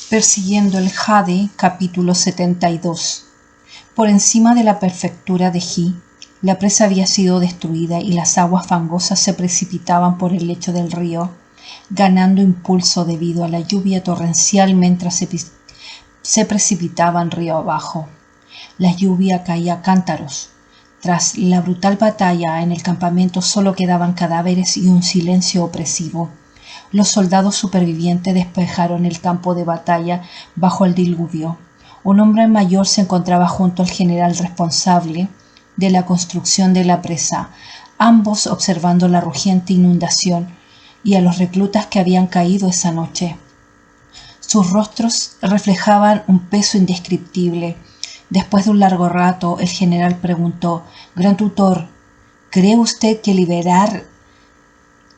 Persiguiendo el Jade, capítulo 72. Por encima de la prefectura de Ji, la presa había sido destruida y las aguas fangosas se precipitaban por el lecho del río, ganando impulso debido a la lluvia torrencial mientras se precipitaban río abajo. La lluvia caía a cántaros. Tras la brutal batalla en el campamento solo quedaban cadáveres y un silencio opresivo. Los soldados supervivientes despejaron el campo de batalla bajo el diluvio. Un hombre mayor se encontraba junto al general responsable de la construcción de la presa, ambos observando la rugiente inundación y a los reclutas que habían caído esa noche. Sus rostros reflejaban un peso indescriptible. Después de un largo rato, el general preguntó: «Gran tutor, ¿cree usted que liberar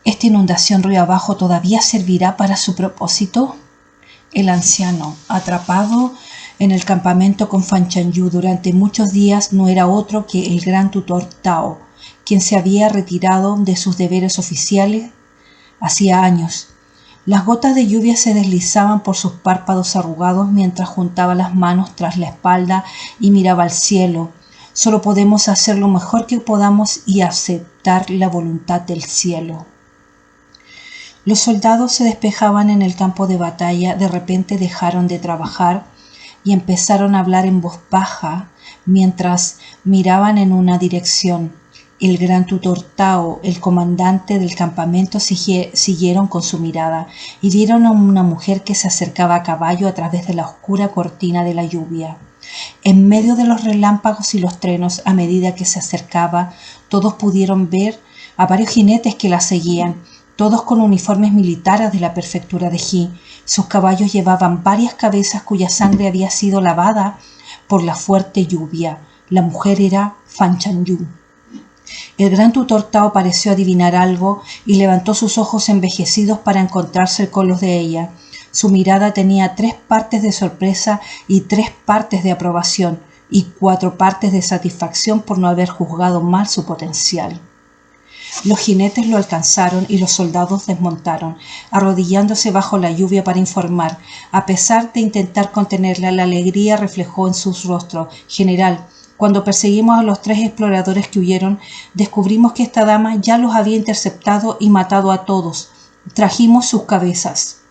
esta inundación río abajo todavía servirá para su propósito?» El anciano, atrapado en el campamento con Fan Chanyu durante muchos días, no era otro que el gran tutor Tao, quien se había retirado de sus deberes oficiales hacía años. Las gotas de lluvia se deslizaban por sus párpados arrugados mientras juntaba las manos tras la espalda y miraba al cielo. Solo podemos hacer lo mejor que podamos y aceptar la voluntad del cielo. Los soldados se despejaban en el campo de batalla. De repente dejaron de trabajar y empezaron a hablar en voz baja mientras miraban en una dirección. El gran tutor Tao, el comandante del campamento, siguieron con su mirada y vieron a una mujer que se acercaba a caballo a través de la oscura cortina de la lluvia. En medio de los relámpagos y los truenos, a medida que se acercaba, todos pudieron ver a varios jinetes que la seguían, todos con uniformes militares de la prefectura de Ji. Sus caballos llevaban varias cabezas cuya sangre había sido lavada por la fuerte lluvia. La mujer era Fan Chanyu. El gran tutor Tao pareció adivinar algo y levantó sus ojos envejecidos para encontrarse con los de ella. Su mirada tenía 3 partes de sorpresa y 3 partes de aprobación y 4 partes de satisfacción por no haber juzgado mal su potencial. Los jinetes lo alcanzaron y los soldados desmontaron, arrodillándose bajo la lluvia para informar. A pesar de intentar contenerla, la alegría reflejó en sus rostros. «General, cuando perseguimos a los 3 exploradores que huyeron, descubrimos que esta dama ya los había interceptado y matado a todos. Trajimos sus cabezas».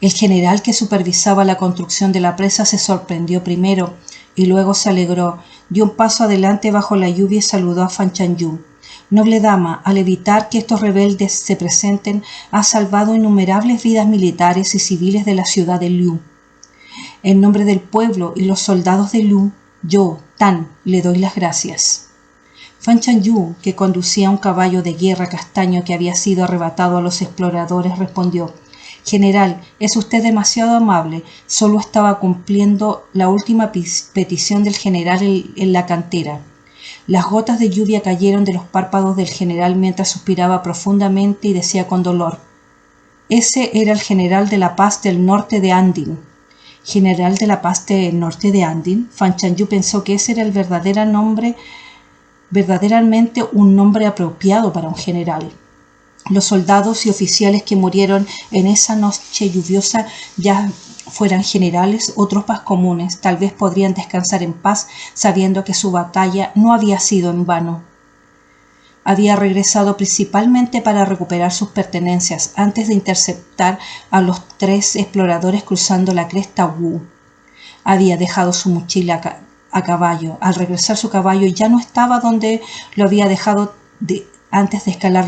El general que supervisaba la construcción de la presa se sorprendió primero y luego se alegró. Dio un paso adelante bajo la lluvia y saludó a Fan Chanyu. «Noble dama, al evitar que estos rebeldes se presenten, ha salvado innumerables vidas militares y civiles de la ciudad de Liu. En nombre del pueblo y los soldados de Liu, yo, Tan, le doy las gracias». Fan Chanyu, que conducía un caballo de guerra castaño que había sido arrebatado a los exploradores, respondió: «General, es usted demasiado amable. Solo estaba cumpliendo la última petición del general en la cantera». Las gotas de lluvia cayeron de los párpados del general mientras suspiraba profundamente y decía con dolor: «Ese era el general de la paz del norte de Andin». «¿General de la paz del norte de Andin?» Fan Chanyu pensó que ese era verdaderamente un nombre apropiado para un general. Los soldados y oficiales que murieron en esa noche lluviosa, ya fueran generales o tropas comunes, tal vez podrían descansar en paz sabiendo que su batalla no había sido en vano. Había regresado principalmente para recuperar sus pertenencias antes de interceptar a los 3 exploradores cruzando la cresta Wu. Había dejado su mochila a caballo. Al regresar, su caballo ya no estaba donde lo había dejado antes de escalar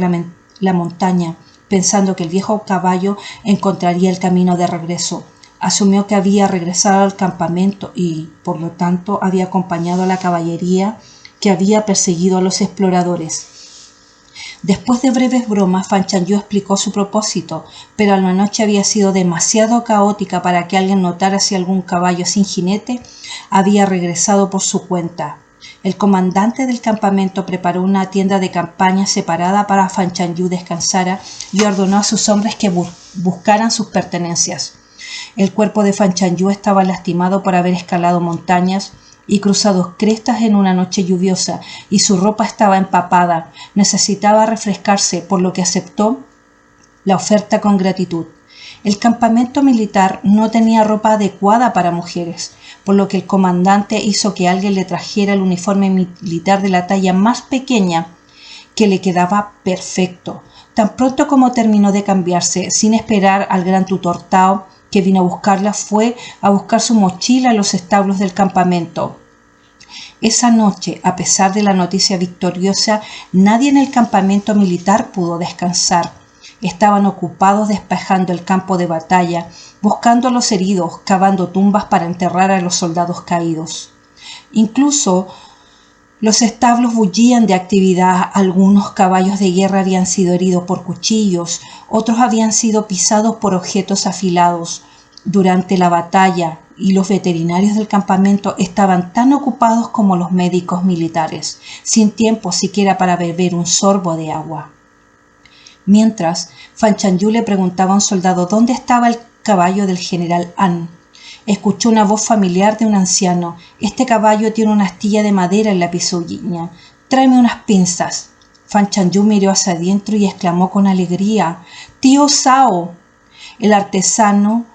la montaña, pensando que el viejo caballo encontraría el camino de regreso. Asumió que había regresado al campamento y, por lo tanto, había acompañado a la caballería que había perseguido a los exploradores. Después de breves bromas, Fan Chanyu explicó su propósito, pero la noche había sido demasiado caótica para que alguien notara si algún caballo sin jinete había regresado por su cuenta. El comandante del campamento preparó una tienda de campaña separada para Fan Chanyu descansara y ordenó a sus hombres que buscaran sus pertenencias. El cuerpo de Fan Chanyu estaba lastimado por haber escalado montañas y cruzado crestas en una noche lluviosa, y su ropa estaba empapada. Necesitaba refrescarse, por lo que aceptó la oferta con gratitud. El campamento militar no tenía ropa adecuada para mujeres, por lo que el comandante hizo que alguien le trajera el uniforme militar de la talla más pequeña, que le quedaba perfecto. Tan pronto como terminó de cambiarse, sin esperar al gran tutor Tao, que vino a buscarla, fue a buscar su mochila a los establos del campamento. Esa noche, a pesar de la noticia victoriosa, nadie en el campamento militar pudo descansar. Estaban ocupados despejando el campo de batalla, buscando a los heridos, cavando tumbas para enterrar a los soldados caídos. Incluso los establos bullían de actividad. Algunos caballos de guerra habían sido heridos por cuchillos, otros habían sido pisados por objetos afilados durante la batalla, y los veterinarios del campamento estaban tan ocupados como los médicos militares, sin tiempo siquiera para beber un sorbo de agua. Mientras, Fan Chanyu le preguntaba a un soldado dónde estaba el caballo del general An. Escuchó una voz familiar de un anciano. Este caballo tiene una astilla de madera en la pezuña. Tráeme unas pinzas. Fan Chanyu miró hacia adentro y exclamó con alegría: ¡Tío Sao! El artesano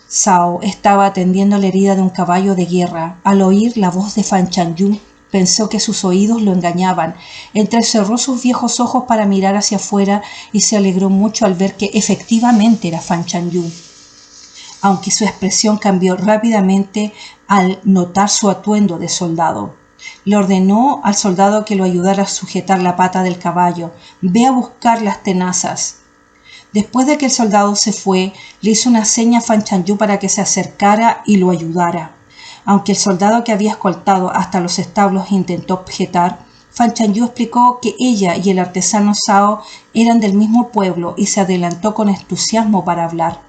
Sao estaba atendiendo la herida de un caballo de guerra. Al oír la voz de Fan Chanyu, pensó que sus oídos lo engañaban. Entrecerró sus viejos ojos para mirar hacia afuera y se alegró mucho al ver que efectivamente era Fan Chanyu, aunque su expresión cambió rápidamente al notar su atuendo de soldado. Le ordenó al soldado que lo ayudara a sujetar la pata del caballo. «Ve a buscar las tenazas». Después de que el soldado se fue, le hizo una seña a Fan Chanyu para que se acercara y lo ayudara. Aunque el soldado que había escoltado hasta los establos intentó objetar, Fan Chanyu explicó que ella y el artesano Sao eran del mismo pueblo y se adelantó con entusiasmo para hablar.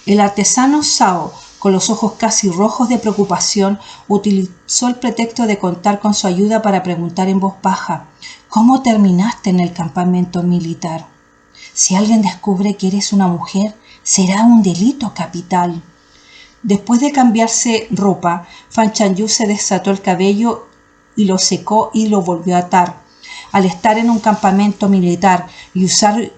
El artesano Sao, con los ojos casi rojos de preocupación, utilizó el pretexto de contar con su ayuda para preguntar en voz baja: «¿Cómo terminaste en el campamento militar? Si alguien descubre que eres una mujer, será un delito capital». Después de cambiarse ropa, Fan Chanyu se desató el cabello y lo secó y lo volvió a atar. Al estar en un campamento militar y usar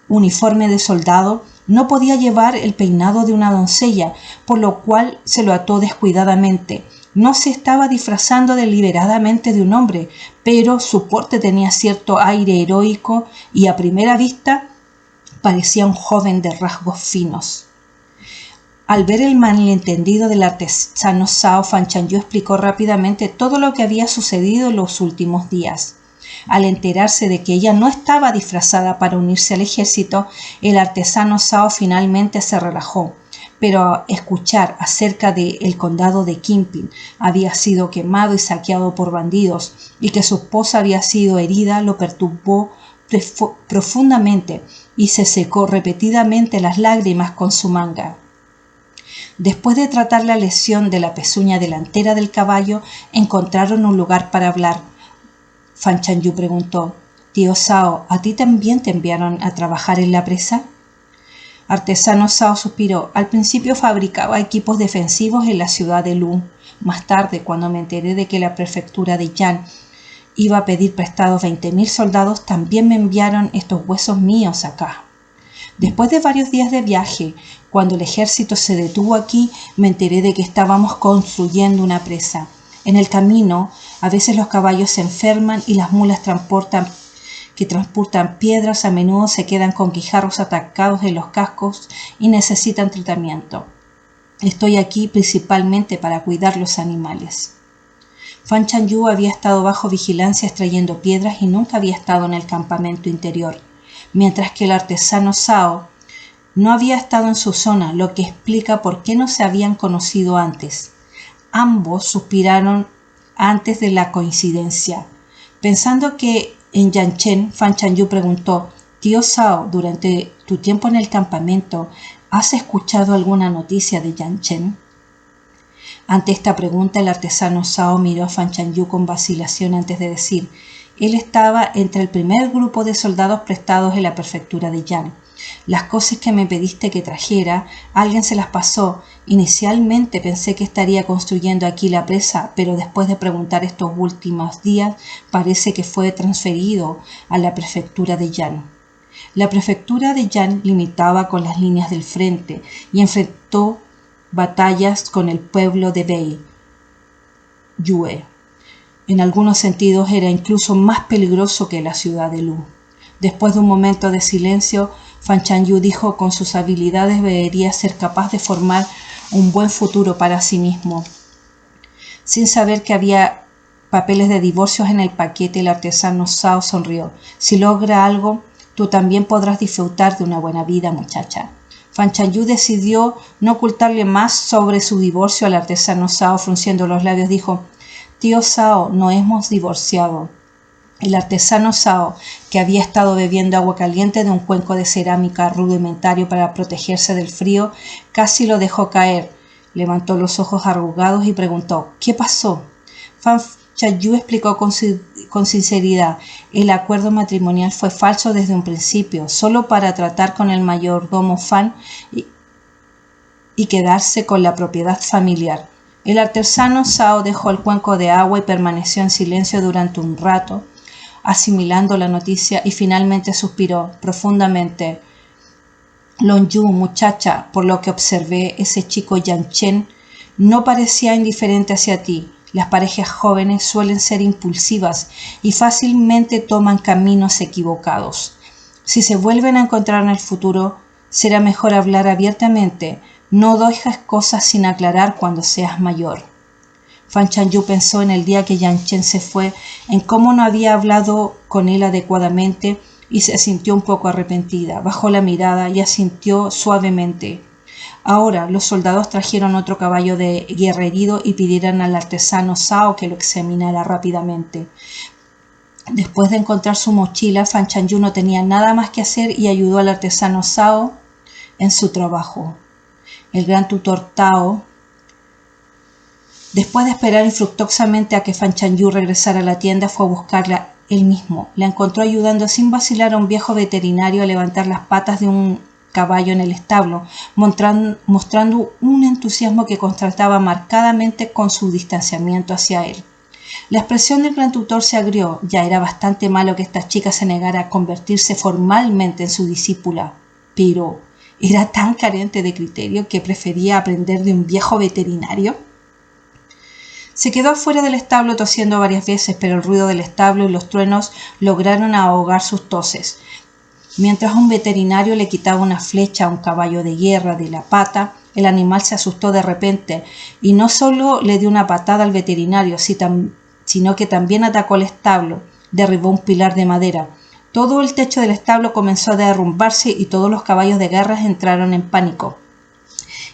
uniforme de soldado, no podía llevar el peinado de una doncella, por lo cual se lo ató descuidadamente. No se estaba disfrazando deliberadamente de un hombre, pero su porte tenía cierto aire heroico y a primera vista parecía un joven de rasgos finos. Al ver el malentendido del artesano Sao, Fan Chanyu explicó rápidamente todo lo que había sucedido en los últimos días. Al enterarse de que ella no estaba disfrazada para unirse al ejército, el artesano Sao finalmente se relajó, pero escuchar acerca de el condado de Kimpin había sido quemado y saqueado por bandidos y que su esposa había sido herida lo perturbó profundamente y se secó repetidamente las lágrimas con su manga. Después de tratar la lesión de la pezuña delantera del caballo, encontraron un lugar para hablar. Fan Chanyu preguntó: «Tío Sao, ¿a ti también te enviaron a trabajar en la presa?» Artesano Sao suspiró. «Al principio fabricaba equipos defensivos en la ciudad de Lu. Más tarde, cuando me enteré de que la prefectura de Yan iba a pedir prestados 20.000 soldados, también me enviaron estos huesos míos acá. Después de varios días de viaje, cuando el ejército se detuvo aquí, me enteré de que estábamos construyendo una presa. En el camino, a veces los caballos se enferman y las mulas que transportan piedras a menudo se quedan con guijarros atacados en los cascos y necesitan tratamiento. Estoy aquí principalmente para cuidar los animales». Fan Chanyu había estado bajo vigilancia extrayendo piedras y nunca había estado en el campamento interior, mientras que el artesano Sao no había estado en su zona, lo que explica por qué no se habían conocido antes. Ambos suspiraron antes de la coincidencia. Pensando que en Yanchen, Fan Chanyu preguntó: «Tío Sao, durante tu tiempo en el campamento, ¿has escuchado alguna noticia de Yanchen?» Ante esta pregunta, el artesano Sao miró a Fan Chanyu con vacilación antes de decir: «Él estaba entre el primer grupo de soldados prestados en la prefectura de Yan. Las cosas que me pediste que trajera, alguien se las pasó. Inicialmente pensé que estaría construyendo aquí la presa, pero después de preguntar estos últimos días, parece que fue transferido a la prefectura de Yan». La prefectura de Yan limitaba con las líneas del frente y enfrentó batallas con el pueblo de Bei Yue. En algunos sentidos era incluso más peligroso que la ciudad de Lu. Después de un momento de silencio, Fan Chanyu dijo: con sus habilidades debería ser capaz de formar un buen futuro para sí mismo. Sin saber que había papeles de divorcios en el paquete, el artesano Zhao sonrió. Si logra algo, tú también podrás disfrutar de una buena vida, muchacha. Fan Chanyu decidió no ocultarle más sobre su divorcio al artesano Zhao. Frunciendo los labios, dijo: tío Zhao, no hemos divorciado. El artesano Zhao, que había estado bebiendo agua caliente de un cuenco de cerámica rudimentario para protegerse del frío, casi lo dejó caer. Levantó los ojos arrugados y preguntó: ¿qué pasó? Fan Chanyu explicó con sinceridad: el acuerdo matrimonial fue falso desde un principio, solo para tratar con el mayordomo Fan y quedarse con la propiedad familiar. El artesano Zhao dejó el cuenco de agua y permaneció en silencio durante un rato, asimilando la noticia, y finalmente suspiró profundamente. Longyu, muchacha, por lo que observé, ese chico Yan Chen no parecía indiferente hacia ti. Las parejas jóvenes suelen ser impulsivas y fácilmente toman caminos equivocados. Si se vuelven a encontrar en el futuro, será mejor hablar abiertamente. No dejes cosas sin aclarar cuando seas mayor. Fan Chanyu pensó en el día que Yan Chen se fue, en cómo no había hablado con él adecuadamente, y se sintió un poco arrepentida. Bajó la mirada y asintió suavemente. Ahora los soldados trajeron otro caballo de guerra herido y pidieron al artesano Zhao que lo examinara rápidamente. Después de encontrar su mochila, Fan Chanyu no tenía nada más que hacer y ayudó al artesano Zhao en su trabajo. El gran tutor Tao, después de esperar infructuosamente a que Fan Chanyu regresara a la tienda, fue a buscarla él mismo. La encontró ayudando sin vacilar a un viejo veterinario a levantar las patas de un caballo en el establo, mostrando un entusiasmo que contrastaba marcadamente con su distanciamiento hacia él. La expresión del gran tutor se agrió. Ya era bastante malo que esta chica se negara a convertirse formalmente en su discípula, pero ¿era tan carente de criterio que prefería aprender de un viejo veterinario? Se quedó afuera del establo tosiendo varias veces, pero el ruido del establo y los truenos lograron ahogar sus toses. Mientras un veterinario le quitaba una flecha a un caballo de guerra de la pata, el animal se asustó de repente y no solo le dio una patada al veterinario, sino que también atacó el establo, derribó un pilar de madera. Todo el techo del establo comenzó a derrumbarse y todos los caballos de guerra entraron en pánico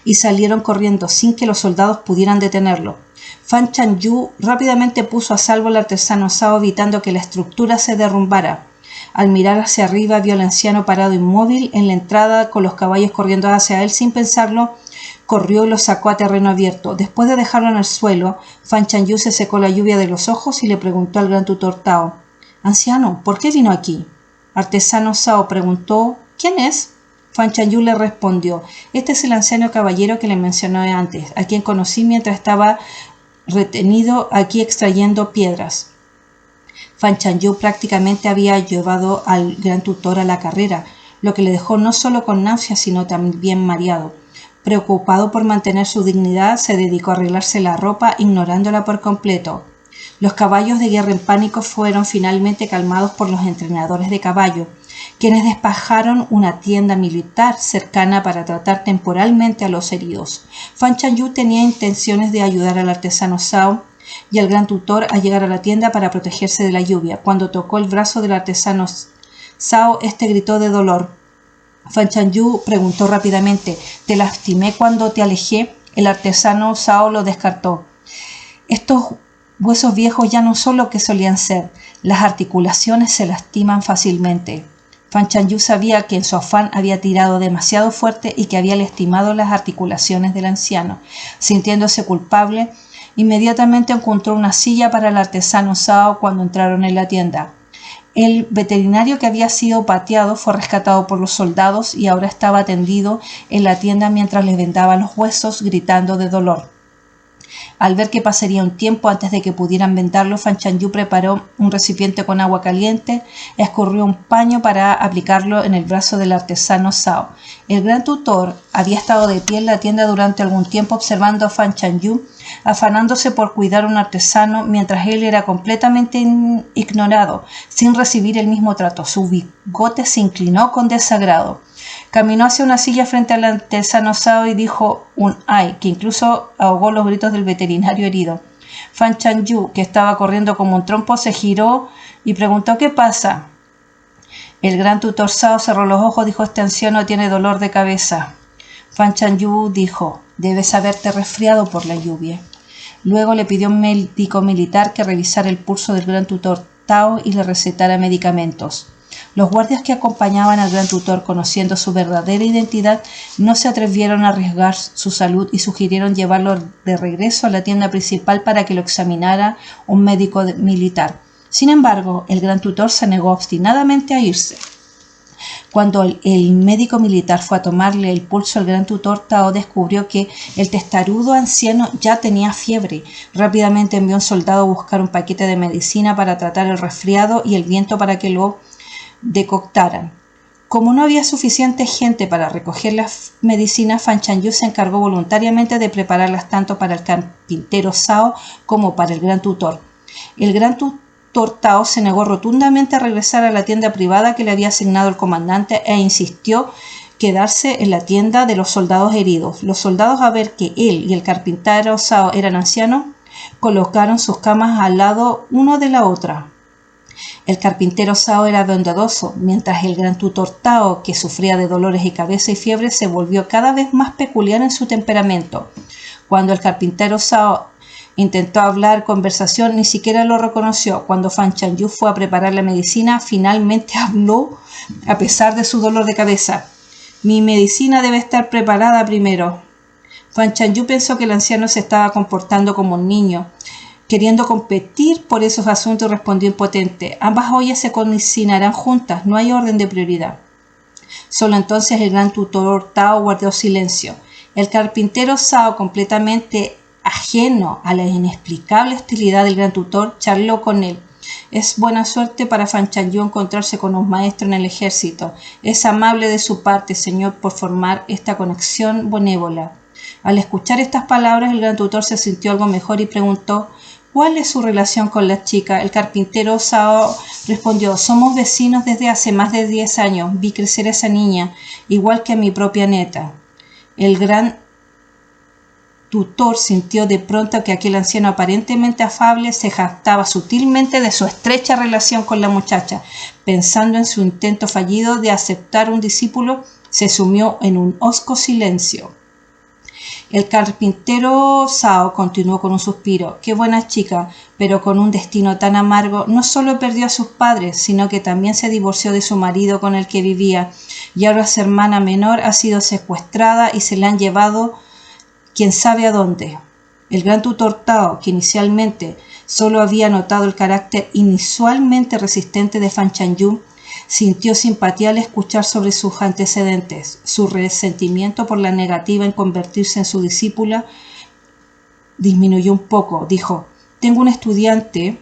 y salieron corriendo sin que los soldados pudieran detenerlo. Fan Chanyu rápidamente puso a salvo al artesano Zhao, evitando que la estructura se derrumbara. Al mirar hacia arriba, vio al anciano parado inmóvil en la entrada con los caballos corriendo hacia él. Sin pensarlo, corrió y lo sacó a terreno abierto. Después de dejarlo en el suelo, Fan Chanyu se secó la lluvia de los ojos y le preguntó al gran tutor Tao: «Anciano, ¿por qué vino aquí?» Artesano Zhao preguntó: «¿Quién es?» Fan Chanyu le respondió: «Este es el anciano caballero que le mencioné antes, a quien conocí mientras estaba retenido aquí extrayendo piedras». Fan Chanyu prácticamente había llevado al gran tutor a la carrera, lo que le dejó no solo con náuseas sino también mareado. Preocupado por mantener su dignidad, se dedicó a arreglarse la ropa, ignorándola por completo. Los caballos de guerra en pánico fueron finalmente calmados por los entrenadores de caballo, quienes despejaron una tienda militar cercana para tratar temporalmente a los heridos. Fan Chanyu tenía intenciones de ayudar al artesano Zhao y al gran tutor a llegar a la tienda para protegerse de la lluvia. Cuando tocó el brazo del artesano Zhao, este gritó de dolor. Fan Chanyu preguntó rápidamente: «¿Te lastimé cuando te alejé?» El artesano Zhao lo descartó. «Estos huesos viejos ya no son lo que solían ser. Las articulaciones se lastiman fácilmente». Fan Chanyu sabía que en su afán había tirado demasiado fuerte y que había lastimado las articulaciones del anciano. Sintiéndose culpable, inmediatamente encontró una silla para el artesano Zhao cuando entraron en la tienda. El veterinario que había sido pateado fue rescatado por los soldados y ahora estaba tendido en la tienda mientras le vendaba los huesos, gritando de dolor. Al ver que pasaría un tiempo antes de que pudieran vendarlo, Fan Chanyu preparó un recipiente con agua caliente, escurrió un paño para aplicarlo en el brazo del artesano Zhao. El gran tutor había estado de pie en la tienda durante algún tiempo observando a Fan Chanyu, afanándose por cuidar a un artesano mientras él era completamente ignorado, sin recibir el mismo trato. Su bigote se inclinó con desagrado. Caminó hacia una silla frente al artesano Zhao y dijo un ay, que incluso ahogó los gritos del veterinario herido. Fan Chanyu, que estaba corriendo como un trompo, se giró y preguntó ¿qué pasa? El gran tutor Zhao cerró los ojos, dijo este anciano tiene dolor de cabeza. Fan Chanyu dijo, debes haberte resfriado por la lluvia. Luego le pidió a un médico militar que revisara el pulso del gran tutor Tao y le recetara medicamentos. Los guardias que acompañaban al gran tutor, conociendo su verdadera identidad, no se atrevieron a arriesgar su salud y sugirieron llevarlo de regreso a la tienda principal para que lo examinara un médico militar. Sin embargo, el gran tutor se negó obstinadamente a irse. Cuando el médico militar fue a tomarle el pulso al gran tutor, Tao descubrió que el testarudo anciano ya tenía fiebre. Rápidamente envió a un soldado a buscar un paquete de medicina para tratar el resfriado y el viento para que lo decoctaran. Como no había suficiente gente para recoger las medicinas, Fan Chanyu se encargó voluntariamente de prepararlas tanto para el carpintero Zhao como para el gran tutor. El gran tutor Tao se negó rotundamente a regresar a la tienda privada que le había asignado el comandante e insistió quedarse en la tienda de los soldados heridos. Los soldados, a ver que él y el carpintero Zhao eran ancianos, colocaron sus camas al lado uno de la otra. El carpintero Zhao era bondadoso, mientras el gran tutor Tao, que sufría de dolores de cabeza y fiebre, se volvió cada vez más peculiar en su temperamento. Cuando el carpintero Zhao intentó hablar conversación, ni siquiera lo reconoció. Cuando Fan Chanyu fue a preparar la medicina, finalmente habló a pesar de su dolor de cabeza. Mi medicina debe estar preparada primero. Fan Chanyu pensó que el anciano se estaba comportando como un niño, queriendo competir por esos asuntos, respondió impotente. Ambas ollas se cocinarán juntas, no hay orden de prioridad. Solo entonces el gran tutor Tao guardó silencio. El carpintero Zhao, completamente ajeno a la inexplicable hostilidad del gran tutor, charló con él. Es buena suerte para Fan Chanyu encontrarse con un maestro en el ejército. Es amable de su parte, señor, por formar esta conexión benévola. Al escuchar estas palabras, el gran tutor se sintió algo mejor y preguntó ¿cuál es su relación con la chica? El carpintero Zhao respondió, somos vecinos desde hace más de 10 años. Vi crecer a esa niña, igual que a mi propia neta. El gran tutor sintió de pronto que aquel anciano aparentemente afable se jactaba sutilmente de su estrecha relación con la muchacha. Pensando en su intento fallido de aceptar un discípulo, se sumió en un hosco silencio. El carpintero Zhao continuó con un suspiro. Qué buena chica, pero con un destino tan amargo. No solo perdió a sus padres, sino que también se divorció de su marido con el que vivía, y ahora su hermana menor ha sido secuestrada y se la han llevado quién sabe a dónde. El gran tutor Tao, que inicialmente solo había notado el carácter inusualmente resistente de Fan Chanyu, sintió simpatía al escuchar sobre sus antecedentes. Su resentimiento por la negativa en convertirse en su discípula disminuyó un poco. Dijo, tengo un estudiante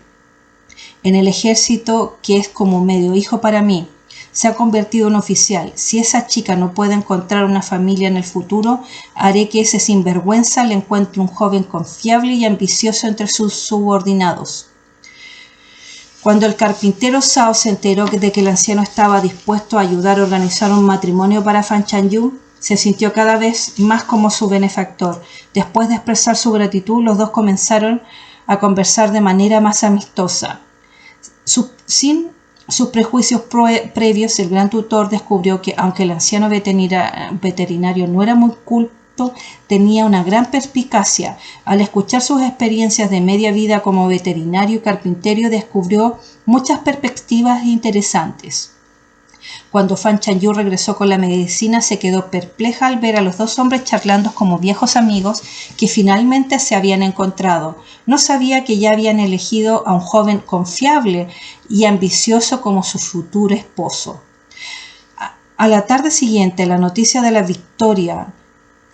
en el ejército que es como medio hijo para mí. Se ha convertido en oficial. Si esa chica no puede encontrar una familia en el futuro, haré que ese sinvergüenza le encuentre un joven confiable y ambicioso entre sus subordinados. Cuando el carpintero Zhao se enteró de que el anciano estaba dispuesto a ayudar a organizar un matrimonio para Fan Chanyu, se sintió cada vez más como su benefactor. Después de expresar su gratitud, los dos comenzaron a conversar de manera más amistosa. Sin sus prejuicios previos, el gran tutor descubrió que, aunque el anciano veterinario no era muy culto, tenía una gran perspicacia. Al escuchar sus experiencias de media vida como veterinario y carpintero, descubrió muchas perspectivas interesantes. Cuando Fan Chanyu regresó con la medicina, se quedó perpleja al ver a los dos hombres charlando como viejos amigos que finalmente se habían encontrado. No sabía que ya habían elegido a un joven confiable y ambicioso como su futuro esposo. A la tarde siguiente, la noticia de la victoria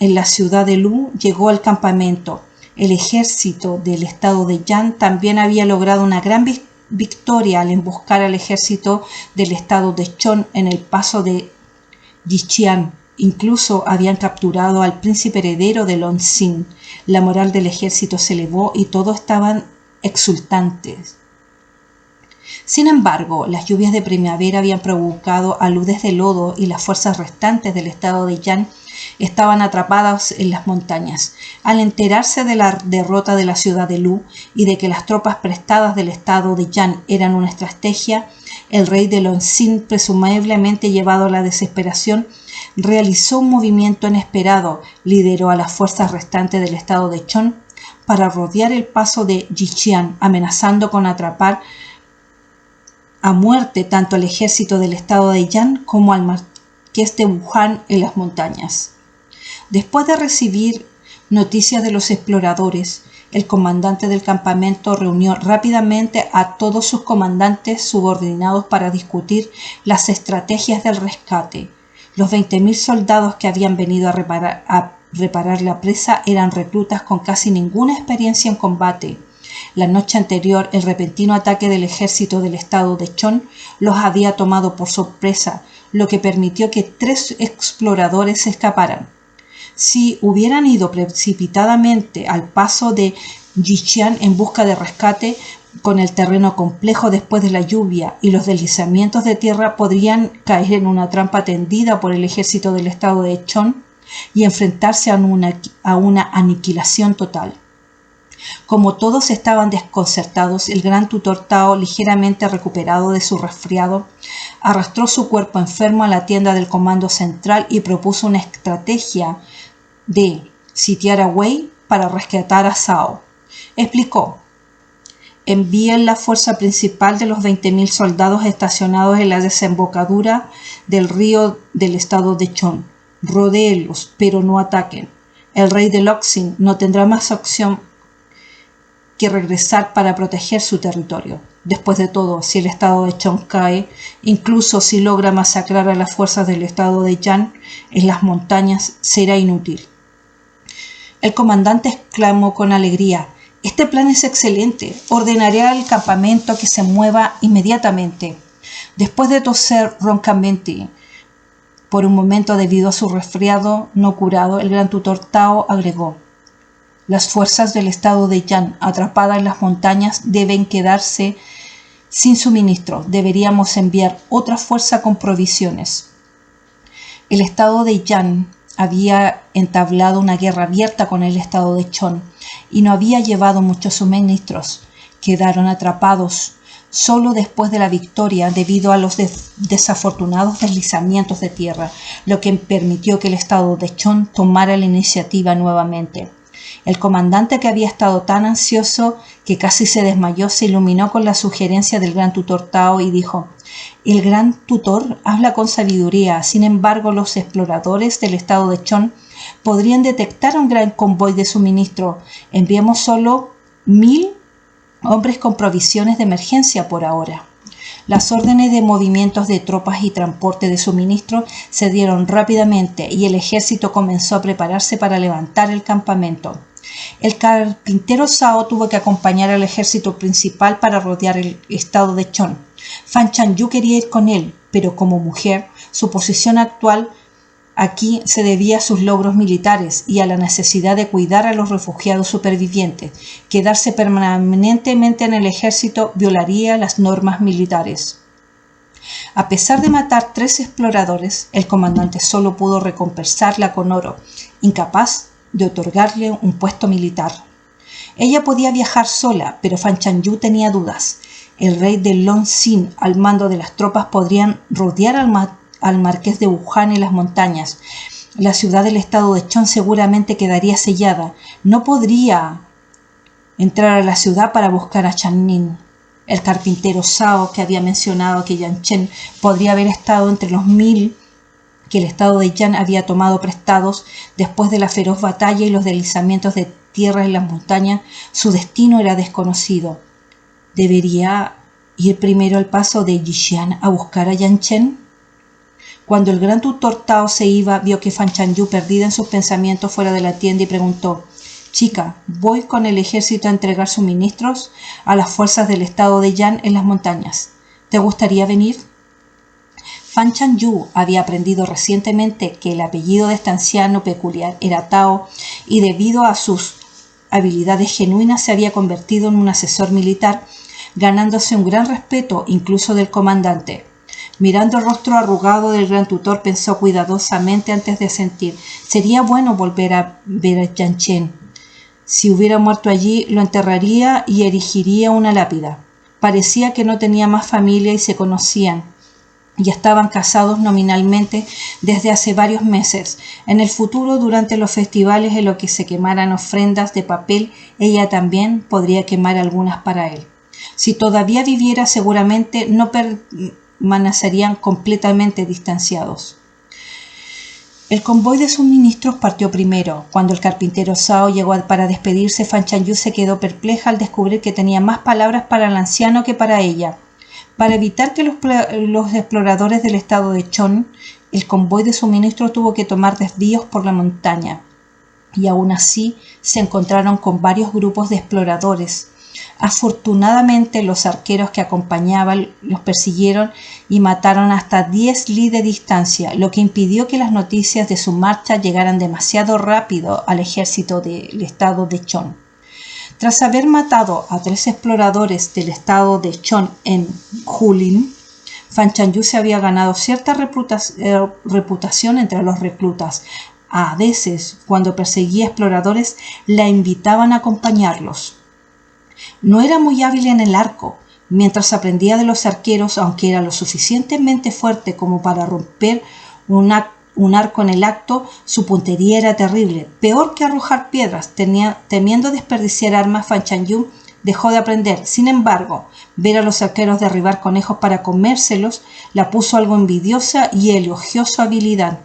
en la ciudad de Lu llegó al campamento. El ejército del estado de Yan también había logrado una gran victoria al emboscar al ejército del estado de Chon en el paso de Yixian. Incluso habían capturado al príncipe heredero de Longxing. La moral del ejército se elevó y todos estaban exultantes. Sin embargo, las lluvias de primavera habían provocado aludes de lodo y las fuerzas restantes del estado de Yan estaban atrapadas en las montañas. Al enterarse de la derrota de la ciudad de Lu y de que las tropas prestadas del estado de Yan eran una estrategia, el rey de Longxing, presumiblemente llevado a la desesperación, realizó un movimiento inesperado, lideró a las fuerzas restantes del estado de Chon para rodear el paso de Yixian, amenazando con atrapar a muerte tanto al ejército del estado de Yan como al marqués de Wuhan en las montañas. Después de recibir noticias de los exploradores, el comandante del campamento reunió rápidamente a todos sus comandantes subordinados para discutir las estrategias del rescate. Los 20.000 soldados que habían venido a reparar la presa eran reclutas con casi ninguna experiencia en combate. La noche anterior, el repentino ataque del ejército del estado de Chon los había tomado por sorpresa, lo que permitió que 3 exploradores escaparan. Si hubieran ido precipitadamente al paso de Yixian en busca de rescate, con el terreno complejo después de la lluvia y los deslizamientos de tierra, podrían caer en una trampa tendida por el ejército del estado de Chon y enfrentarse a una aniquilación total. Como todos estaban desconcertados, el gran tutor Tao, ligeramente recuperado de su resfriado, arrastró su cuerpo enfermo a la tienda del comando central y propuso una estrategia de sitiar a Wei para rescatar a Zhao. Explicó: envíen la fuerza principal de los 20.000 soldados estacionados en la desembocadura del río del estado de Chon. Rodéenlos, pero no ataquen. El rey de Longxing no tendrá más opción que regresar para proteger su territorio. Después de todo, si el estado de Chon cae, incluso si logra masacrar a las fuerzas del estado de Yan en las montañas, será inútil. El comandante exclamó con alegría: este plan es excelente. Ordenaré al campamento que se mueva inmediatamente. Después de toser roncamente por un momento debido a su resfriado no curado, el gran tutor Tao agregó: las fuerzas del estado de Yan atrapadas en las montañas deben quedarse sin suministro. Deberíamos enviar otra fuerza con provisiones. El estado de Yan había entablado una guerra abierta con el estado de Chon y no había llevado muchos suministros. Quedaron atrapados solo después de la victoria debido a los desafortunados deslizamientos de tierra, lo que permitió que el estado de Chon tomara la iniciativa nuevamente. El comandante, que había estado tan ansioso que casi se desmayó, se iluminó con la sugerencia del gran tutor Tao y dijo: el gran tutor habla con sabiduría. Sin embargo, los exploradores del estado de Chon podrían detectar un gran convoy de suministro. Enviemos solo 1.000 hombres con provisiones de emergencia por ahora. Las órdenes de movimientos de tropas y transporte de suministro se dieron rápidamente y el ejército comenzó a prepararse para levantar el campamento. El carpintero Zhao tuvo que acompañar al ejército principal para rodear el estado de Chon. Fan Chanyu quería ir con él, pero como mujer, su posición actual aquí se debía a sus logros militares y a la necesidad de cuidar a los refugiados supervivientes. Quedarse permanentemente en el ejército violaría las normas militares. A pesar de matar 3 exploradores, el comandante solo pudo recompensarla con oro, incapaz de otorgarle un puesto militar. Ella podía viajar sola, pero Fan Chanyu tenía dudas. El rey de Longxing, al mando de las tropas, podrían rodear al marqués de Wuhan en las montañas. La ciudad del estado de Chon seguramente quedaría sellada. No podría entrar a la ciudad para buscar a Channin. El carpintero Zhao, que había mencionado que Yan Chen podría haber estado entre los 1.000 que el estado de Yan había tomado prestados después de la feroz batalla y los deslizamientos de tierra en las montañas, su destino era desconocido. ¿Debería ir primero al paso de Yixian a buscar a Yan Chen? Cuando el gran tutor Tao se iba, vio que Fan Chanyu, perdida en sus pensamientos fuera de la tienda, y preguntó: Chica, voy con el ejército a entregar suministros a las fuerzas del estado de Yan en las montañas. ¿Te gustaría venir? Fan Chanyu había aprendido recientemente que el apellido de este anciano peculiar era Tao y debido a sus habilidades genuinas se había convertido en un asesor militar, ganándose un gran respeto incluso del comandante. Mirando el rostro arrugado del gran tutor, pensó cuidadosamente antes de asentir. Sería bueno volver a ver a Yan Chen. Si hubiera muerto allí, lo enterraría y erigiría una lápida. Parecía que no tenía más familia y se conocían. Ya estaban casados nominalmente desde hace varios meses. En el futuro, durante los festivales en los que se quemaran ofrendas de papel, ella también podría quemar algunas para él. Si todavía viviera, seguramente no permanecerían completamente distanciados. El convoy de suministros partió primero. Cuando el carpintero Zhao llegó para despedirse, Fan Chanyu se quedó perpleja al descubrir que tenía más palabras para el anciano que para ella. Para evitar que los exploradores del estado de Chon, el convoy de suministros tuvo que tomar desvíos por la montaña. Y aún así se encontraron con varios grupos de exploradores. Afortunadamente, los arqueros que acompañaban los persiguieron y mataron hasta 10 li de distancia, lo que impidió que las noticias de su marcha llegaran demasiado rápido al ejército del estado de Chon. Tras haber matado a 3 exploradores del estado de Chon en Julin, Fan Chanyu se había ganado cierta reputación entre los reclutas. A veces, cuando perseguía exploradores, la invitaban a acompañarlos. No era muy hábil en el arco. Mientras aprendía de los arqueros, aunque era lo suficientemente fuerte como para romper un arco en el acto, su puntería era terrible, peor que arrojar piedras. Temiendo desperdiciar armas, Fan Chanyu dejó de aprender. Sin embargo, ver a los arqueros derribar conejos para comérselos la puso algo envidiosa y elogió su habilidad.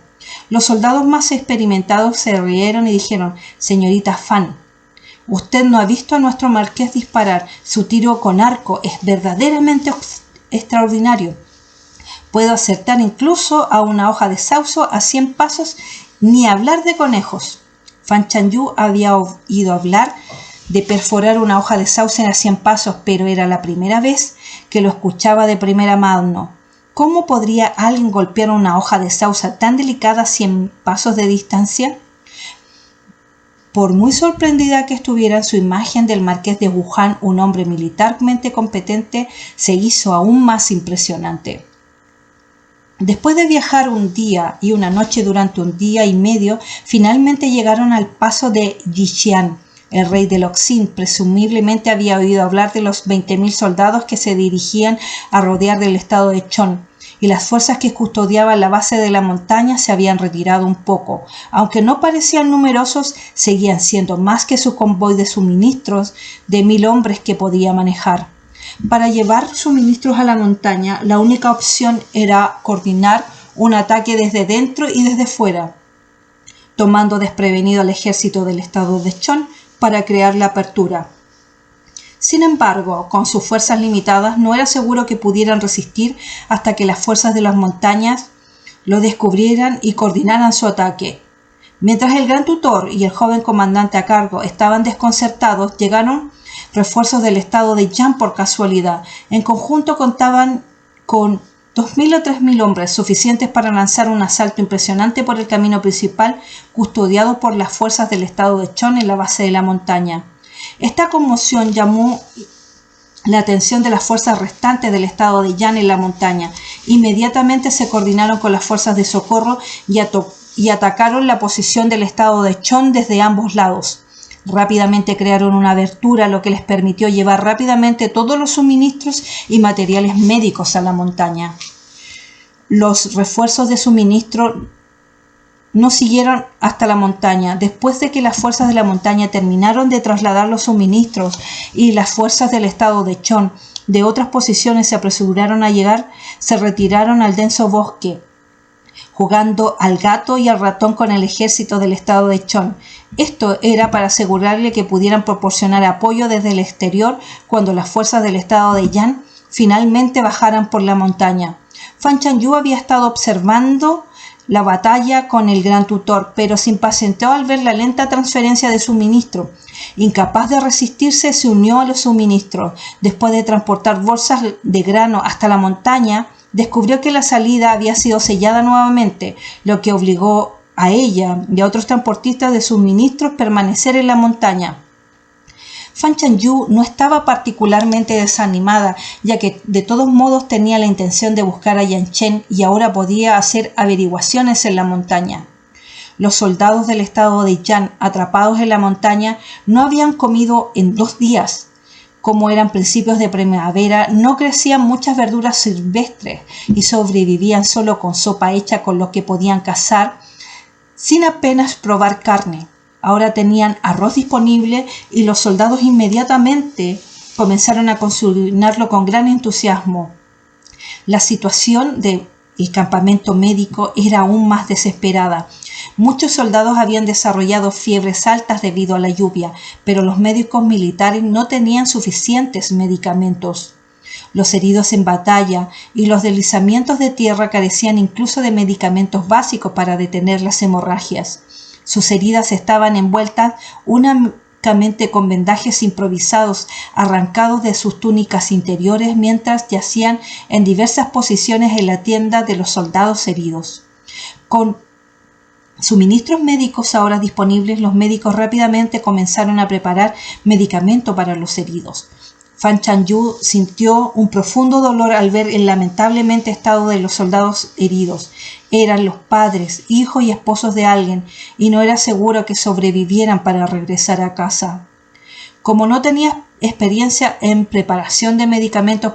Los soldados más experimentados se rieron y dijeron: «Señorita Fan, usted no ha visto a nuestro marqués disparar. Su tiro con arco es verdaderamente extraordinario. Puedo acertar incluso a una hoja de sauce a 100 pasos, ni hablar de conejos». Fan Chanyu había oído hablar de perforar una hoja de sauce a 100 pasos, pero era la primera vez que lo escuchaba de primera mano. ¿Cómo podría alguien golpear una hoja de sauce tan delicada a 100 pasos de distancia? Por muy sorprendida que estuviera, su imagen del marqués de Wuhan, un hombre militarmente competente, se hizo aún más impresionante. Después de viajar un día y una noche durante un día y medio, finalmente llegaron al paso de Yixian. El rey de Loxin presumiblemente había oído hablar de los 20.000 soldados que se dirigían a rodear del estado de Chon, y las fuerzas que custodiaban la base de la montaña se habían retirado un poco. Aunque no parecían numerosos, seguían siendo más que su convoy de suministros de 1.000 hombres que podía manejar. Para llevar suministros a la montaña, la única opción era coordinar un ataque desde dentro y desde fuera, tomando desprevenido al ejército del estado de Chon para crear la apertura. Sin embargo, con sus fuerzas limitadas, no era seguro que pudieran resistir hasta que las fuerzas de las montañas lo descubrieran y coordinaran su ataque. Mientras el gran tutor y el joven comandante a cargo estaban desconcertados, llegaron refuerzos del estado de Yan por casualidad. En conjunto contaban con 2.000 o 3.000 hombres, suficientes para lanzar un asalto impresionante por el camino principal, custodiado por las fuerzas del estado de Chon en la base de la montaña. Esta conmoción llamó la atención de las fuerzas restantes del estado de Yan en la montaña. Inmediatamente se coordinaron con las fuerzas de socorro y atacaron la posición del estado de Chon desde ambos lados. Rápidamente crearon una abertura, lo que les permitió llevar rápidamente todos los suministros y materiales médicos a la montaña. Los refuerzos de suministro no siguieron hasta la montaña. Después de que las fuerzas de la montaña terminaron de trasladar los suministros y las fuerzas del estado de Chon de otras posiciones se apresuraron a llegar, se retiraron al denso bosque, jugando al gato y al ratón con el ejército del estado de Chon. Esto era para asegurarle que pudieran proporcionar apoyo desde el exterior cuando las fuerzas del estado de Yan finalmente bajaran por la montaña. Fan Chanyu había estado observando la batalla con el gran tutor, pero se impacientó al ver la lenta transferencia de suministro. Incapaz de resistirse, se unió a los suministros. Después de transportar bolsas de grano hasta la montaña, descubrió que la salida había sido sellada nuevamente, lo que obligó a ella y a otros transportistas de suministros a permanecer en la montaña. Fan Chanyu no estaba particularmente desanimada, ya que de todos modos tenía la intención de buscar a Yan Chen y ahora podía hacer averiguaciones en la montaña. Los soldados del estado de Yan, atrapados en la montaña, no habían comido en 2 días. Como eran principios de primavera, no crecían muchas verduras silvestres y sobrevivían solo con sopa hecha con lo que podían cazar, sin apenas probar carne. Ahora tenían arroz disponible y los soldados inmediatamente comenzaron a cocinarlo con gran entusiasmo. La situación del campamento médico era aún más desesperada. Muchos soldados habían desarrollado fiebres altas debido a la lluvia, pero los médicos militares no tenían suficientes medicamentos. Los heridos en batalla y los deslizamientos de tierra carecían incluso de medicamentos básicos para detener las hemorragias. Sus heridas estaban envueltas únicamente con vendajes improvisados arrancados de sus túnicas interiores mientras yacían en diversas posiciones en la tienda de los soldados heridos. Con suministros médicos ahora disponibles, los médicos rápidamente comenzaron a preparar medicamento para los heridos. Fan Chanyu sintió un profundo dolor al ver el lamentablemente estado de los soldados heridos. Eran los padres, hijos y esposos de alguien, y no era seguro que sobrevivieran para regresar a casa. Como no tenía experiencia en preparación de medicamentos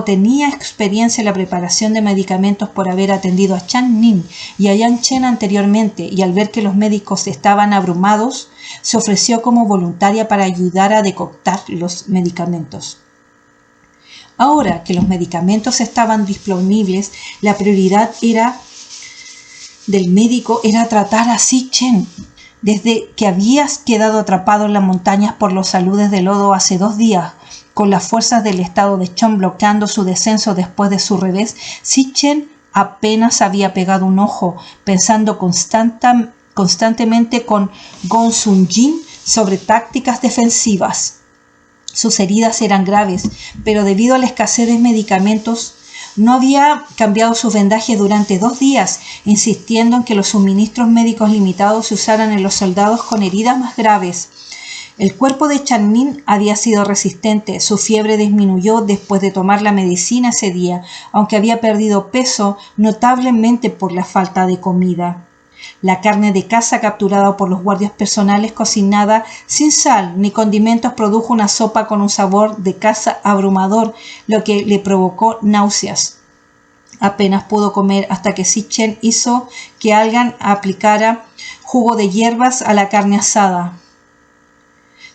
tenía experiencia en la preparación de medicamentos por haber atendido a Chan Nin y a Yan Chen anteriormente, y al ver que los médicos estaban abrumados, se ofreció como voluntaria para ayudar a decoctar los medicamentos. Ahora que los medicamentos estaban disponibles, la prioridad del médico era tratar a Si Chen. Desde que había quedado atrapado en las montañas por los aludes de lodo hace 2 días, con las fuerzas del estado de Chong bloqueando su descenso después de su revés, Si Chen apenas había pegado un ojo, pensando constantemente con Gong Sun Jin sobre tácticas defensivas. Sus heridas eran graves, pero debido a la escasez de medicamentos, no había cambiado sus vendajes durante 2 días, insistiendo en que los suministros médicos limitados se usaran en los soldados con heridas más graves. El cuerpo de Chan Nin había sido resistente, su fiebre disminuyó después de tomar la medicina ese día, aunque había perdido peso notablemente por la falta de comida. La carne de caza capturada por los guardias personales cocinada sin sal ni condimentos produjo una sopa con un sabor de caza abrumador, lo que le provocó náuseas. Apenas pudo comer hasta que Si Chen hizo que alguien aplicara jugo de hierbas a la carne asada.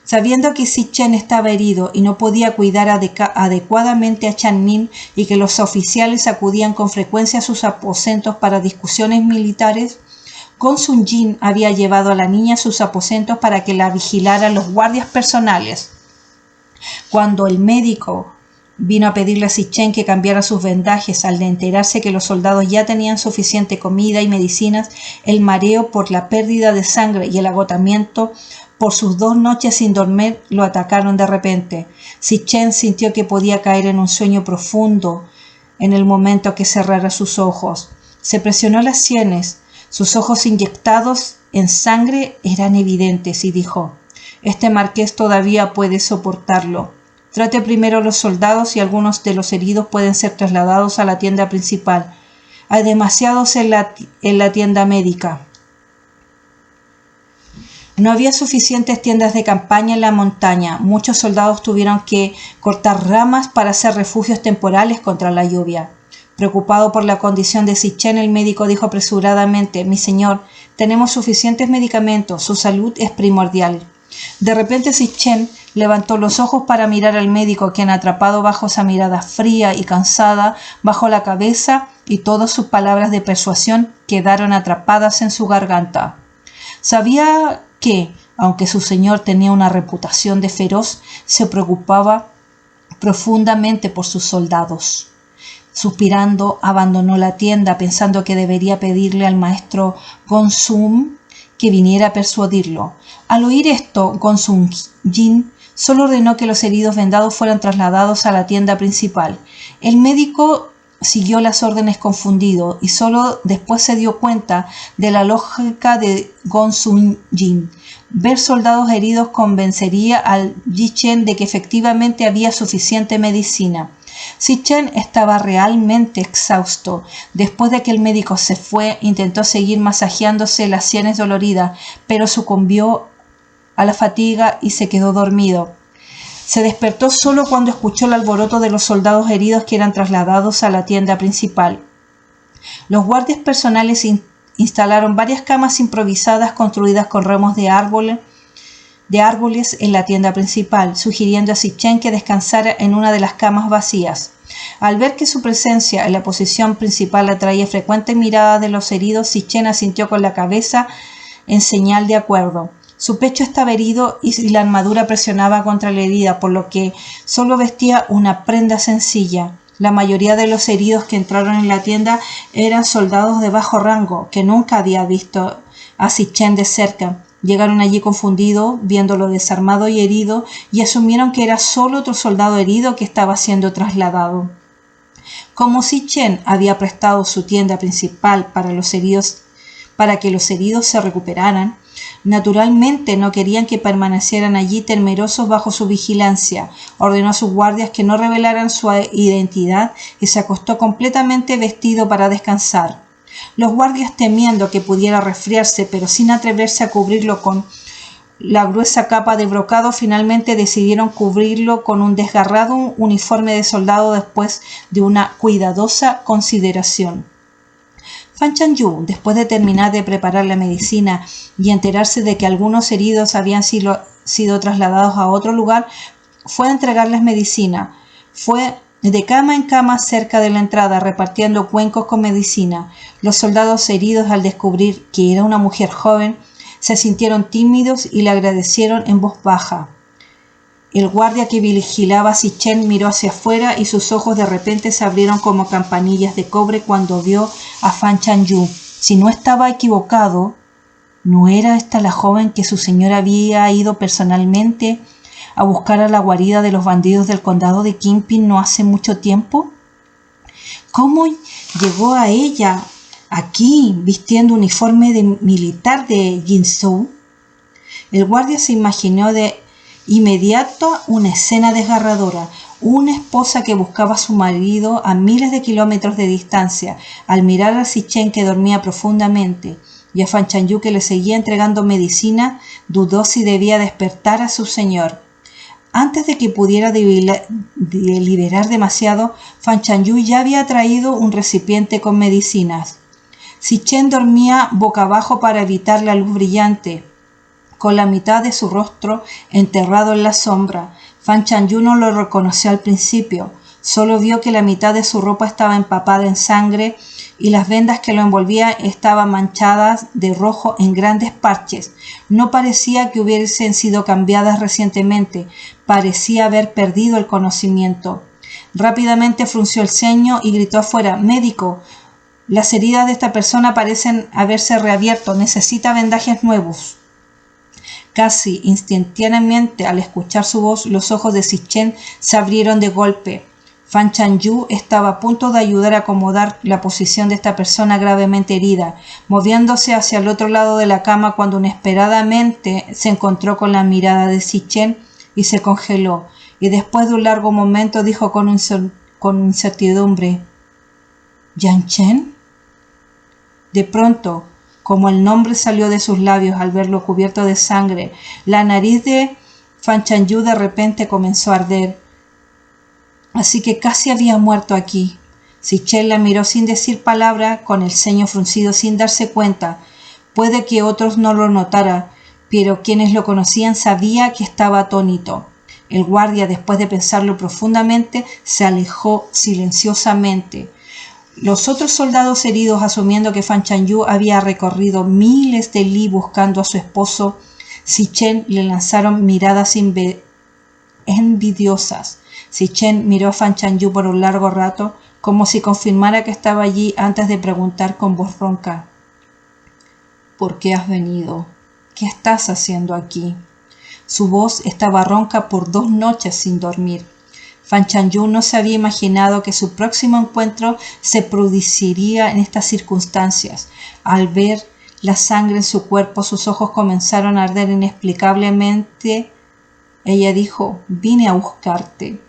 Sabiendo que Si Chen estaba herido y no podía cuidar adecuadamente a Chan Nin y que los oficiales acudían con frecuencia a sus aposentos para discusiones militares, Gong Sun Jin había llevado a la niña a sus aposentos para que la vigilaran los guardias personales. Cuando el médico vino a pedirle a Si Chen que cambiara sus vendajes, al enterarse que los soldados ya tenían suficiente comida y medicinas, el mareo por la pérdida de sangre y el agotamiento por sus 2 noches sin dormir lo atacaron de repente. Si Chen sintió que podía caer en un sueño profundo en el momento que cerrara sus ojos. Se presionó las sienes. Sus ojos inyectados en sangre eran evidentes y dijo: «Este marqués todavía puede soportarlo. Trate primero a los soldados y algunos de los heridos pueden ser trasladados a la tienda principal. Hay demasiados en la tienda médica». No había suficientes tiendas de campaña en la montaña. Muchos soldados tuvieron que cortar ramas para hacer refugios temporales contra la lluvia. Preocupado por la condición de Si Chen, el médico dijo apresuradamente: «Mi señor, tenemos suficientes medicamentos. Su salud es primordial». De repente Si Chen levantó los ojos para mirar al médico, quien, atrapado bajo esa mirada fría y cansada, bajó la cabeza y todas sus palabras de persuasión quedaron atrapadas en su garganta. Sabía que, aunque su señor tenía una reputación de feroz, se preocupaba profundamente por sus soldados. Suspirando, abandonó la tienda pensando que debería pedirle al maestro Gongsun que viniera a persuadirlo. Al oír esto, Gongsun Jin solo ordenó que los heridos vendados fueran trasladados a la tienda principal. El médico siguió las órdenes confundido y solo después se dio cuenta de la lógica de Gongsun Jin. Ver soldados heridos convencería al Yi-Chen de que efectivamente había suficiente medicina. Si-Chen estaba realmente exhausto. Después de que el médico se fue, intentó seguir masajeándose las sienes doloridas, pero sucumbió a la fatiga y se quedó dormido. Se despertó solo cuando escuchó el alboroto de los soldados heridos que eran trasladados a la tienda principal. Los guardias personales instalaron varias camas improvisadas construidas con ramos de árboles en la tienda principal, sugiriendo a Si-Chen que descansara en una de las camas vacías. Al ver que su presencia en la posición principal atraía frecuentes miradas de los heridos, Si-Chen asintió con la cabeza en señal de acuerdo. Su pecho estaba herido y la armadura presionaba contra la herida, por lo que solo vestía una prenda sencilla. La mayoría de los heridos que entraron en la tienda eran soldados de bajo rango, que nunca había visto a Si-Chen de cerca. Llegaron allí confundidos, viéndolo desarmado y herido, y asumieron que era solo otro soldado herido que estaba siendo trasladado. Como Si-Chen había prestado su tienda principal para que los heridos se recuperaran, naturalmente no querían que permanecieran allí temerosos bajo su vigilancia. Ordenó a sus guardias que no revelaran su identidad y se acostó completamente vestido para descansar. Los guardias, temiendo que pudiera resfriarse, pero sin atreverse a cubrirlo con la gruesa capa de brocado, finalmente decidieron cubrirlo con un desgarrado uniforme de soldado después de una cuidadosa consideración. Fan Chanyu, después de terminar de preparar la medicina y enterarse de que algunos heridos habían sido trasladados a otro lugar, fue a entregarles medicina. Fue de cama en cama cerca de la entrada, repartiendo cuencos con medicina. Los soldados heridos, al descubrir que era una mujer joven, se sintieron tímidos y le agradecieron en voz baja. El guardia que vigilaba a Si-Chen miró hacia afuera y sus ojos de repente se abrieron como campanillas de cobre cuando vio a Fan Chanyu. Si no estaba equivocado, ¿no era esta la joven que su señor había ido personalmente a buscar a la guarida de los bandidos del condado de Kingpin no hace mucho tiempo? ¿Cómo llegó a ella aquí vistiendo uniforme de militar de Jinzhou? El guardia se imaginó de inmediato una escena desgarradora, una esposa que buscaba a su marido a miles de kilómetros de distancia. Al mirar a Si-Chen, que dormía profundamente, y a Fan Chanyu, que le seguía entregando medicina, dudó si debía despertar a su señor. Antes de que pudiera deliberar demasiado, Fan Chanyu ya había traído un recipiente con medicinas. Si-Chen dormía boca abajo para evitar la luz brillante, con la mitad de su rostro enterrado en la sombra. Fan Chanyu no lo reconoció al principio, solo vio que la mitad de su ropa estaba empapada en sangre y las vendas que lo envolvían estaban manchadas de rojo en grandes parches. No parecía que hubiesen sido cambiadas recientemente, parecía haber perdido el conocimiento. Rápidamente frunció el ceño y gritó afuera: «¡Médico! Las heridas de esta persona parecen haberse reabierto, necesita vendajes nuevos». Casi instantáneamente, al escuchar su voz, los ojos de Si-Chen se abrieron de golpe. Fan Chanyu estaba a punto de ayudar a acomodar la posición de esta persona gravemente herida, moviéndose hacia el otro lado de la cama cuando inesperadamente se encontró con la mirada de Si-Chen y se congeló, y después de un largo momento dijo con incertidumbre: «¿Yan Chen?». De pronto, como el nombre salió de sus labios al verlo cubierto de sangre, la nariz de Fan Chanyu de repente comenzó a arder. Así que casi había muerto aquí. Si-Chen la miró sin decir palabra, con el ceño fruncido, sin darse cuenta. Puede que otros no lo notaran, pero quienes lo conocían sabían que estaba atónito. El guardia, después de pensarlo profundamente, se alejó silenciosamente. Los otros soldados heridos, asumiendo que Fan Chanyu había recorrido miles de li buscando a su esposo Si-Chen, le lanzaron miradas envidiosas. Si-Chen miró a Fan Chanyu por un largo rato, como si confirmara que estaba allí antes de preguntar con voz ronca: ¿por qué has venido? ¿Qué estás haciendo aquí? Su voz estaba ronca por 2 noches sin dormir. Fan Chanyu no se había imaginado que su próximo encuentro se produciría en estas circunstancias. Al ver la sangre en su cuerpo, sus ojos comenzaron a arder inexplicablemente. Ella dijo: vine a buscarte.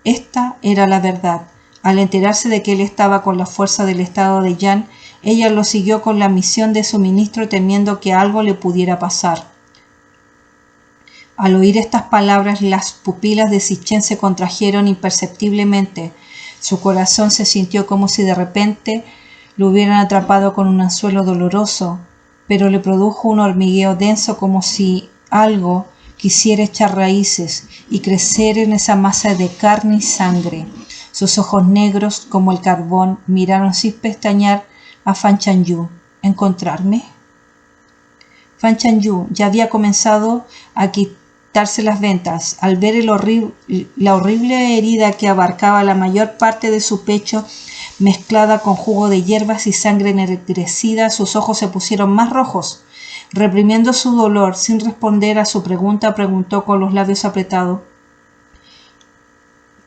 Esta era la verdad. Al enterarse de que él estaba con la fuerza del estado de Yan, ella lo siguió con la misión de suministro, temiendo que algo le pudiera pasar. Al oír estas palabras, las pupilas de Zichen se contrajeron imperceptiblemente. Su corazón se sintió como si de repente lo hubieran atrapado con un anzuelo doloroso, pero le produjo un hormigueo denso, como si algo quisiera echar raíces y crecer en esa masa de carne y sangre. Sus ojos negros como el carbón miraron sin pestañear a Fan Chanyu. ¿Encontrarme? Fan Chanyu ya había comenzado a quitarse las vendas. Al ver la horrible herida que abarcaba la mayor parte de su pecho, mezclada con jugo de hierbas y sangre ennegrecida, sus ojos se pusieron más rojos. Reprimiendo su dolor, sin responder a su pregunta, preguntó con los labios apretados: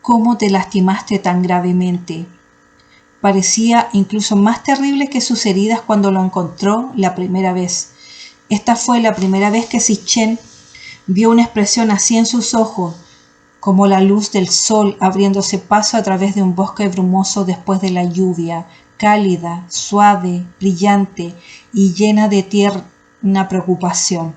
¿cómo te lastimaste tan gravemente? Parecía incluso más terrible que sus heridas cuando lo encontró la primera vez. Esta fue la primera vez que Zichen vio una expresión así en sus ojos, como la luz del sol abriéndose paso a través de un bosque brumoso después de la lluvia, cálida, suave, brillante y llena de tierna preocupación.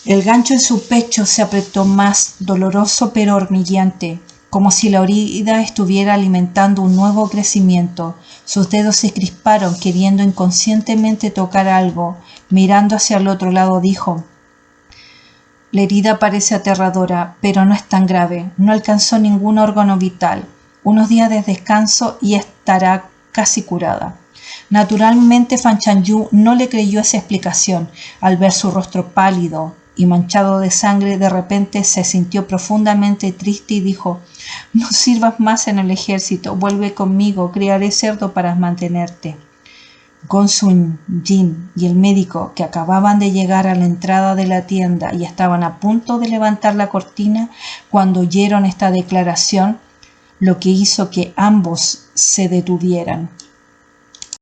El gancho en su pecho se apretó más, doloroso pero hormigueante, como si la herida estuviera alimentando un nuevo crecimiento. Sus dedos se crisparon, queriendo inconscientemente tocar algo. Mirando hacia el otro lado, dijo: la herida parece aterradora, pero no es tan grave. No alcanzó ningún órgano vital. Unos días de descanso y estará casi curada. Naturalmente, Fan Chanyu no le creyó esa explicación. Al ver su rostro pálido y manchado de sangre, de repente se sintió profundamente triste y dijo: no sirvas más en el ejército, vuelve conmigo, criaré cerdo para mantenerte. Gongsun Jin y el médico, que acababan de llegar a la entrada de la tienda y estaban a punto de levantar la cortina cuando oyeron esta declaración, lo que hizo que ambos se detuvieran.